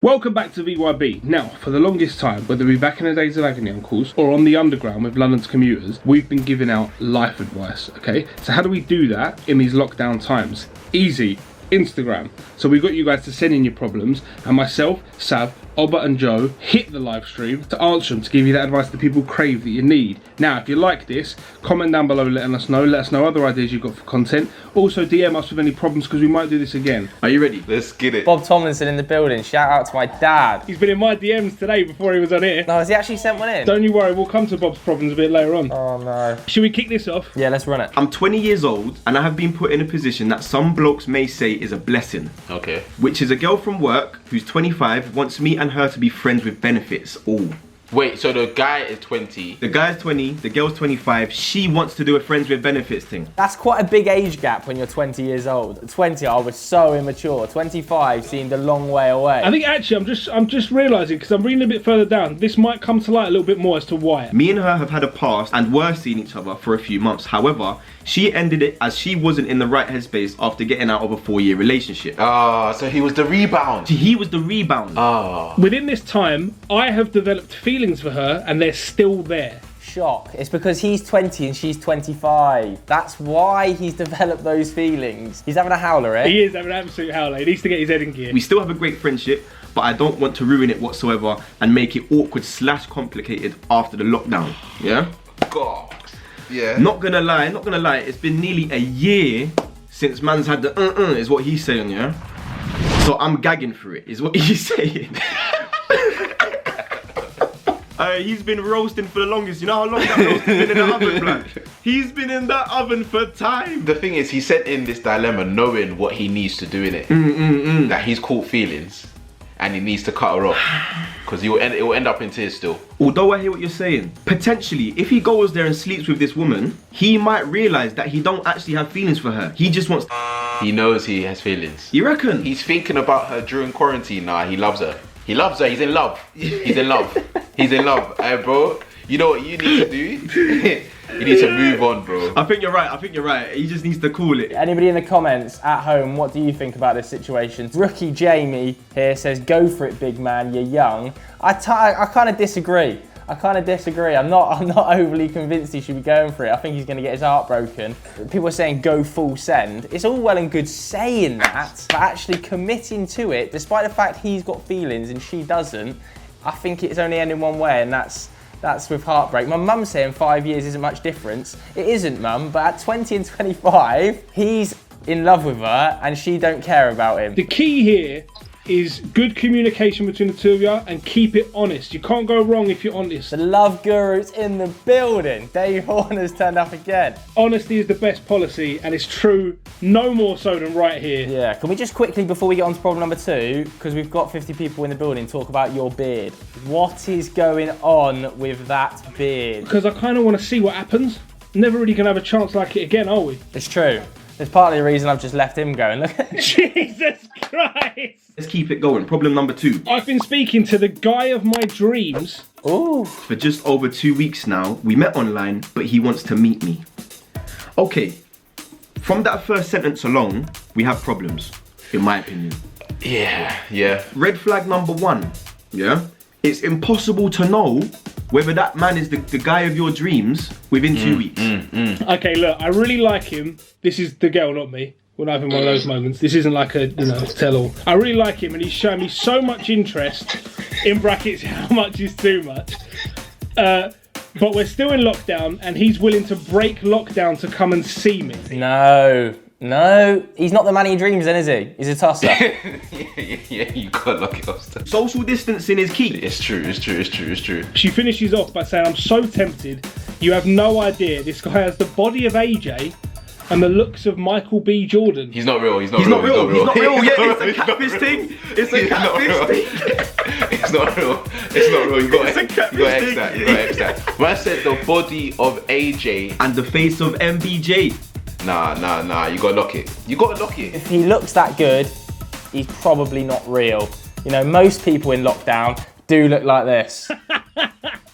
Welcome back to VYB. Now, for the longest time, whether we be back in the days of Agony Uncles or on the underground with London's commuters, we've been giving out life advice, okay? So how do we do that in these lockdown times? Easy. Instagram. So we got you guys to send in your problems, and myself, Sav, Oba and Joe hit the live stream to answer them, to give you that advice that people crave, that you need. Now, if you like this, comment down below letting us know. Let us know other ideas you've got for content. Also, DM us with any problems, because we might do this again. Are you ready? Let's get it. Bob Tomlinson in the building. Shout out to my dad. He's been in my DMs today before he was on here. No, has he actually sent one in? Don't you worry, we'll come to Bob's problems a bit later on. Oh no. Should we kick this off? Yeah, let's run it. I'm 20 years old and I have been put in a position that some blokes may say is a blessing. Okay. Which is a girl from work who's 25 wants me and her to be friends with benefits. Ooh. Wait, so the guy is 20. The guy's 20, the girl's 25. She wants to do a friends with benefits thing. That's quite a big age gap when you're 20 years old. At 20, I was so immature. 25 seemed a long way away. I think actually I'm just realising, because I'm reading a bit further down, this might come to light a little bit more as to why. Me and her have had a past and were seeing each other for a few months. However, she ended it as she wasn't in the right headspace after getting out of a 4-year relationship. Ah, so he was the rebound. He was the rebound. Ah. Within this time, I have developed feelings for her, and they're still there. Shock. It's because he's 20 and she's 25. That's why he's developed those feelings. He's having a howler, eh? He is having an absolute howler. He needs to get his head in gear. We still have a great friendship, but I don't want to ruin it whatsoever and make it awkward / complicated after the lockdown. Yeah? God. Yeah. Not gonna lie, it's been nearly a year since man's had the is what he's saying, yeah? So I'm gagging for it, is what he's saying. He's been roasting for the longest. You know how long that roast has been in the oven, blood? He's been in that oven for time. The thing is, he sent in this dilemma knowing what he needs to do in it. That he's caught feelings and he needs to cut her off. Because it will end up in tears still. Although I hear what you're saying, potentially, if he goes there and sleeps with this woman, he might realise that he don't actually have feelings for her. He just wants... He knows he has feelings. You reckon? He's thinking about her during quarantine now. He loves her. He loves her. He's in love. He's in love. He's in love. Hey, bro, you know what you need to do? You need to move on, bro. I think you're right. He just needs to cool it. Anybody in the comments at home, what do you think about this situation? Rookie Jamie here says, go for it, big man, you're young. I kind of disagree. I'm not overly convinced he should be going for it. I think he's going to get his heart broken. People are saying go full send. It's all well and good saying that, but actually committing to it, despite the fact he's got feelings and she doesn't, I think it's only ending one way, and that's with heartbreak. My mum's saying 5 years isn't much difference. It isn't, mum, but at 20 and 25, he's in love with her and she don't care about him. The key here is good communication between the two of you, and keep it honest. You can't go wrong if you're honest. The love guru's in the building. Dave Horner's turned up again. Honesty is the best policy, and it's true no more so than right here. Yeah, can we just quickly, before we get on to problem number 2, because we've got 50 people in the building, talk about your beard. What is going on with that beard? Because I kind of want to see what happens. Never really gonna have a chance like it again, are we? It's true. It's partly the reason I've just left him going. Look at Jesus Christ! Let's keep it going. Problem number 2. I've been speaking to the guy of my dreams. Ooh. For just over 2 weeks now, we met online, but he wants to meet me. Okay, from that first sentence alone, we have problems, in my opinion. Yeah. Red flag number 1, yeah? It's impossible to know whether that man is the guy of your dreams within 2 weeks. Okay, look, I really like him. This is the girl, not me. We're not having one of those moments. This isn't like a, tell-all. I really like him, and he's shown me so much interest, in brackets, how much is too much. But we're still in lockdown, and he's willing to break lockdown to come and see me. No, he's not the man he dreams then, is he? He's a tosser. yeah, you gotta lock it up. Social distancing is key. It's true. She finishes off by saying, I'm so tempted. You have no idea. This guy has the body of AJ and the looks of Michael B. Jordan. He's not real. Yeah, it's a catfish thing. It's a catfish thing. It's not real. You gotta X that. When I said the body of AJ and the face of MBJ. Nah. You gotta lock it. If he looks that good, he's probably not real. You know, most people in lockdown do look like this.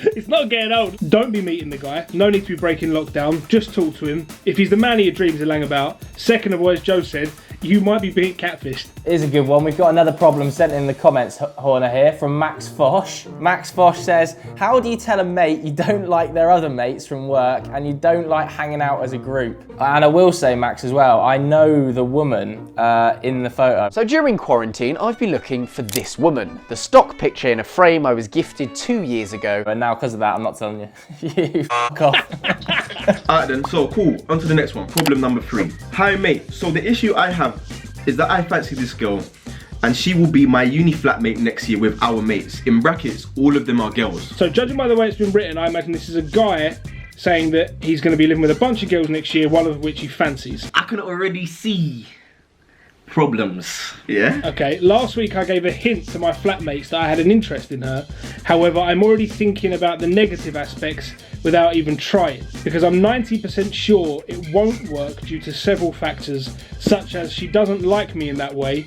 It's not getting old. Don't be meeting the guy. No need to be breaking lockdown. Just talk to him. If he's the man of your dreams to lang about. Second of all, as Joe said, you might be being catfished. Here's a good one. We've got another problem sent in the comments, Horner, here from Max Fosh. Max Fosh says, how do you tell a mate you don't like their other mates from work and you don't like hanging out as a group? And I will say, Max, as well, I know the woman in the photo. So during quarantine, I've been looking for this woman. The stock picture in a frame I was gifted 2 years ago. And now, because of that, I'm not telling you. You fuck off. Alright then, so cool. On to the next one. Problem number 3. Hi mate. So the issue I have is that I fancy this girl and she will be my uni flatmate next year with our mates. In brackets, all of them are girls. So judging by the way it's been written, I imagine this is a guy saying that he's going to be living with a bunch of girls next year, one of which he fancies. I can already see problems. Yeah? Okay, last week I gave a hint to my flatmates that I had an interest in her. However, I'm already thinking about the negative aspects without even trying, because I'm 90% sure it won't work due to several factors, such as she doesn't like me in that way,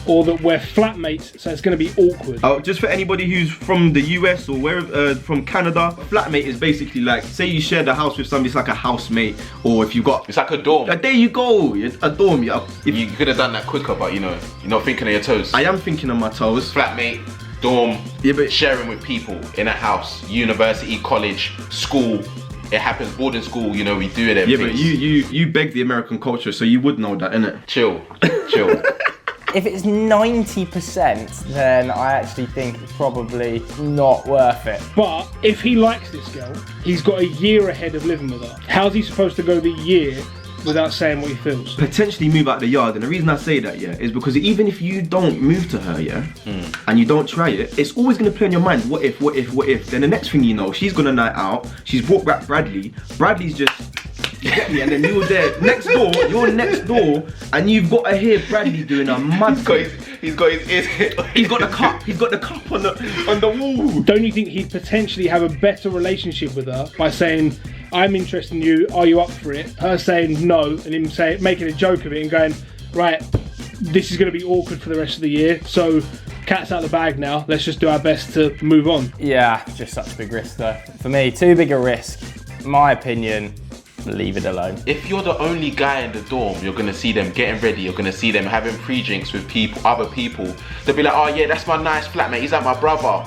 or that we're flatmates, so it's going to be awkward. Oh, just for anybody who's from the US or where from Canada, flatmate is basically like, say you share the house with somebody, it's like a housemate, or if you got... It's like a dorm. There you go, it's a dorm. Yeah. You could have done that quicker, but you know, you're not thinking of your toes. I am thinking on my toes. Flatmate, dorm, Yeah, but sharing with people in a house, university, college, school. It happens, boarding school, you know, we do it. yeah, but you beg the American culture, so you would know that, innit? Chill, chill. If it's 90%, then I actually think it's probably not worth it. But if he likes this girl, he's got a year ahead of living with her. How's he supposed to go the year without saying what he feels? Potentially move out the yard, and the reason I say that, yeah, is because even if you don't move to her, yeah, and you don't try it, it's always gonna play in your mind, what if? Then the next thing you know, she's gonna night out, she's brought back Bradley's just, you get me, and then you're there, you're next door, and you've got to hear Bradley doing a mad He's got his he's got the cup on the wall. Don't you think he'd potentially have a better relationship with her by saying, I'm interested in you, are you up for it? Her saying no, and him making a joke of it and going, right, this is going to be awkward for the rest of the year, so cat's out of the bag now, let's just do our best to move on. Yeah, just such a big risk though. For me, too big a risk. My opinion, leave it alone. If you're the only guy in the dorm, you're gonna see them getting ready, you're gonna see them having pre-drinks with other people. They'll be like, oh yeah, that's my nice flatmate, he's like my brother.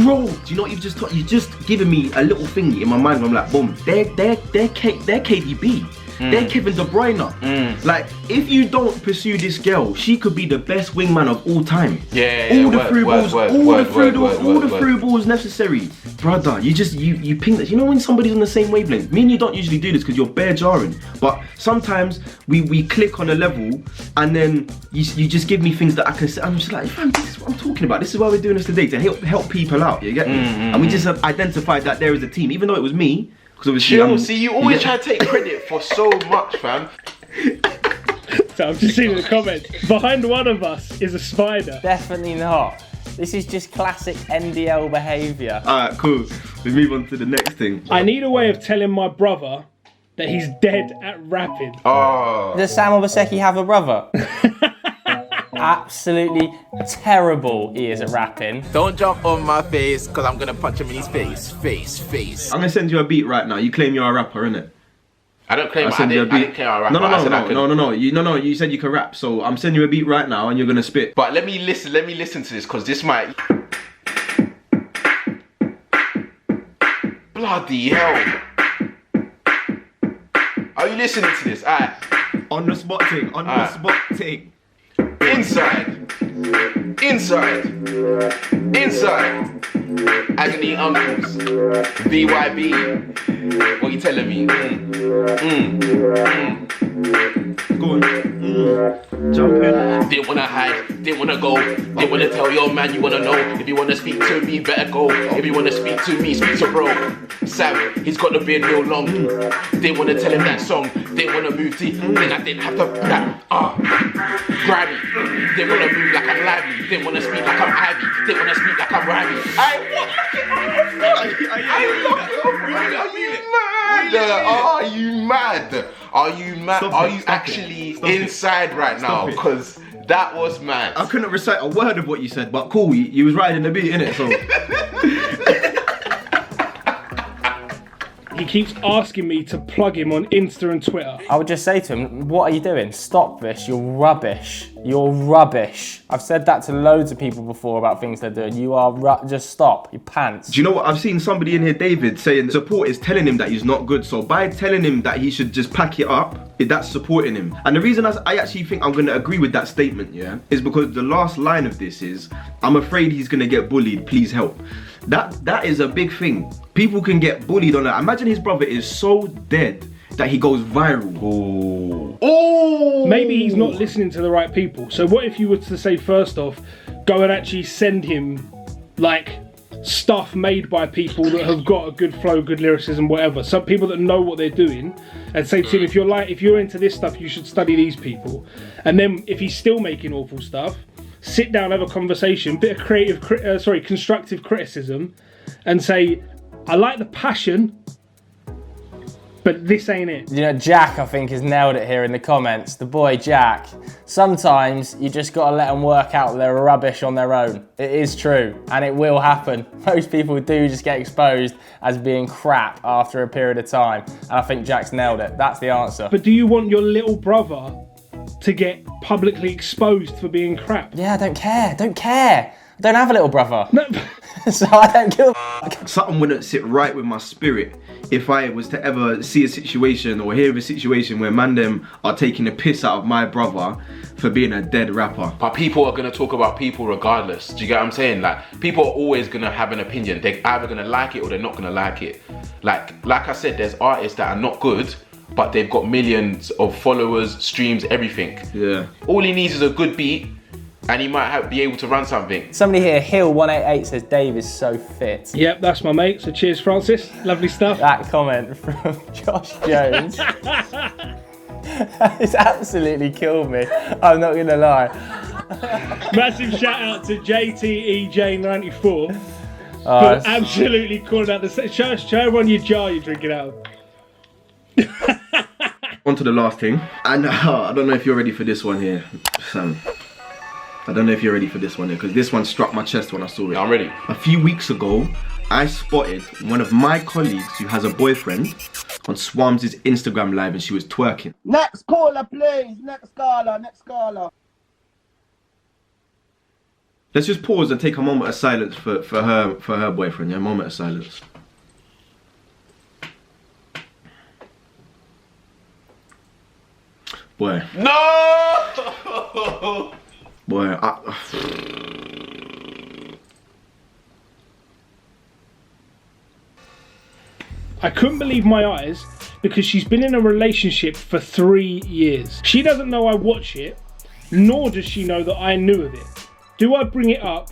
Bro, do you know what you've just you just given me a little thing in my mind where I'm like, boom, they're KDB. They're Kevin De Bruyne. Like, if you don't pursue this girl, she could be the best wingman of all time. All the through balls necessary. Brother, you ping that. You know when somebody's on the same wavelength? Me and you don't usually do this because you're bare jarring. But sometimes we click on a level and then you just give me things that I can say. I'm just like, fam, this is what I'm talking about. This is why we're doing this today, to help people out, you get me? And we just have identified that there is a team, even though it was me. Chill, see, you always try to take credit for so much, fam. So I've just seen in the comments, behind one of us is a spider. Definitely not. This is just classic NDL behaviour. Alright, cool. We move on to the next thing. I need a way of telling my brother that he's dead at rapping. Oh. Does Sam Obaseki have a brother? Absolutely terrible he is at rapping. Don't jump on my face, because I'm going to punch him in his face. I'm gonna send you a beat right now. You claim you're a rapper, innit? I don't claim I didn't claim I rap. No. You said you can rap, so I'm sending you a beat right now and you're gonna spit. But let me listen to this, because this might... Bloody hell. Are you listening to this? Alright. On the spot thing. Inside. Agony Uncles. BYB. What you telling me? Go on. Jump in. Didn't wanna hide, didn't wanna go. Didn't wanna tell your man you wanna know. If you wanna speak to me, better go. If you wanna speak to me, speak to bro. Sam, he's got the beard real long. Didn't wanna tell him that song. Didn't wanna move deep. Then I didn't have to Grammy. Didn't wanna move like I'm lively. Didn't wanna speak like I'm Ivy. Didn't wanna speak like I'm Riley. Are you mad? Are you actually inside right now? Because that was mad. I couldn't recite a word of what you said, but cool, you was riding the beat, innit? So He keeps asking me to plug him on Insta and Twitter. I would just say to him, what are you doing? Stop this, you're rubbish. You're rubbish. I've said that to loads of people before about things they're doing. You are, just stop, your pants. Do you know what? I've seen somebody in here, David, saying support is telling him that he's not good. So by telling him that he should just pack it up, that's supporting him. And the reason I actually think I'm going to agree with that statement, yeah, is because the last line of this is, I'm afraid he's going to get bullied, please help. That is a big thing. People can get bullied on that. Imagine his brother is so dead that he goes viral. Oh! Maybe he's not listening to the right people. So what if you were to say, first off, go and actually send him, like, stuff made by people that have got a good flow, good lyricism, whatever. Some people that know what they're doing, and say to him, if you're into this stuff, you should study these people. And then if he's still making awful stuff, sit down, have a conversation, bit of constructive criticism, and say, I like the passion, but this ain't it. You know, Jack, I think, has nailed it here in the comments. The boy Jack. Sometimes you just got to let them work out their rubbish on their own. It is true, and it will happen. Most people do just get exposed as being crap after a period of time, and I think Jack's nailed it. That's the answer. But do you want your little brother to get publicly exposed for being crap? Yeah, I don't care. Don't care. I don't have a little brother. No. So I don't give a f***. Something wouldn't sit right with my spirit if I was to ever see a situation or hear of a situation where man them are taking the piss out of my brother for being a dead rapper. But people are gonna talk about people regardless. Do you get what I'm saying? Like, people are always gonna have an opinion. They're either gonna like it or they're not gonna like it. Like I said, there's artists that are not good, but they've got millions of followers, streams, everything. Yeah. All he needs is a good beat, and he might be able to run something. Somebody here, Hill188, says Dave is so fit. Yep, that's my mate. So cheers, Francis. Lovely stuff. That comment from Josh Jones it's absolutely killed me. I'm not gonna lie. Massive shout out to JTEJ94 for absolutely calling out the. Show everyone your jar you're drinking out of. On to the last thing. And I don't know if you're ready for this one here, Sam. I don't know if you're ready for this one here, because this one struck my chest when I saw it. I'm ready. A few weeks ago, I spotted one of my colleagues who has a boyfriend on Swam's Instagram live, and she was twerking. Next caller, please. Next caller, next caller. Let's just pause and take a moment of silence for her boyfriend. Yeah, a moment of silence. Boy. No! Boy, I couldn't believe my eyes because she's been in a relationship for 3 years. She doesn't know I watch it, nor does she know that I knew of it. Do I bring it up?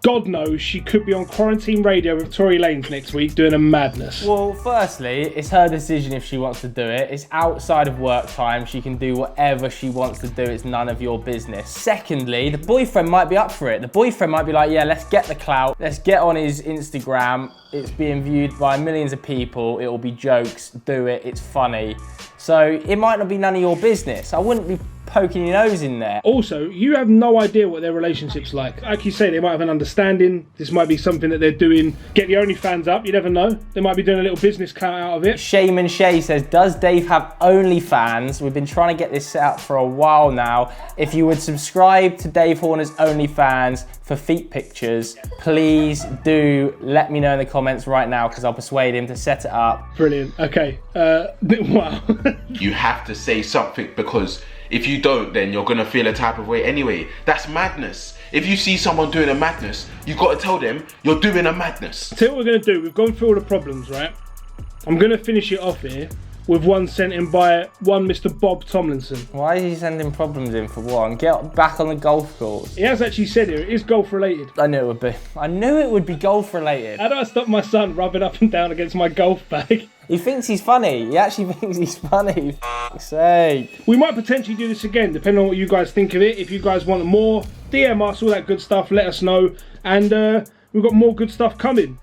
God knows she could be on Quarantine Radio with Tory Lanez next week doing a madness. Well, firstly, it's her decision if she wants to do it. It's outside of work time. She can do whatever she wants to do. It's none of your business. Secondly, the boyfriend might be up for it. The boyfriend might be like, yeah, let's get the clout. Let's get on his Instagram. It's being viewed by millions of people. It will be jokes. Do it. It's funny. So it might not be none of your business. I wouldn't be poking your nose in there. Also, you have no idea what their relationship's like. Like you say, they might have an understanding. This might be something that they're doing. Get the OnlyFans up, you never know. They might be doing a little business clout out of it. Shaman Shay says, does Dave have OnlyFans? We've been trying to get this set up for a while now. If you would subscribe to Dave Horner's OnlyFans for feet pictures, please do let me know in the comments right now, because I'll persuade him to set it up. Brilliant. Okay. Wow. You have to say something, because if you don't, then you're gonna feel a type of way anyway. That's madness. If you see someone doing a madness, you gotta tell them you're doing a madness. Tell you what we're gonna do. We've gone through all the problems, right? I'm gonna finish it off here with one sent in by one Mr. Bob Tomlinson. Why is he sending problems in for one? Get back on the golf course. He has actually said here, it is golf related. I knew it would be. I knew it would be golf related. How do I stop my son rubbing up and down against my golf bag? He thinks he's funny. He actually thinks he's funny. For f***'s sake. We might potentially do this again, depending on what you guys think of it. If you guys want more, DM us, all that good stuff, let us know. And we've got more good stuff coming.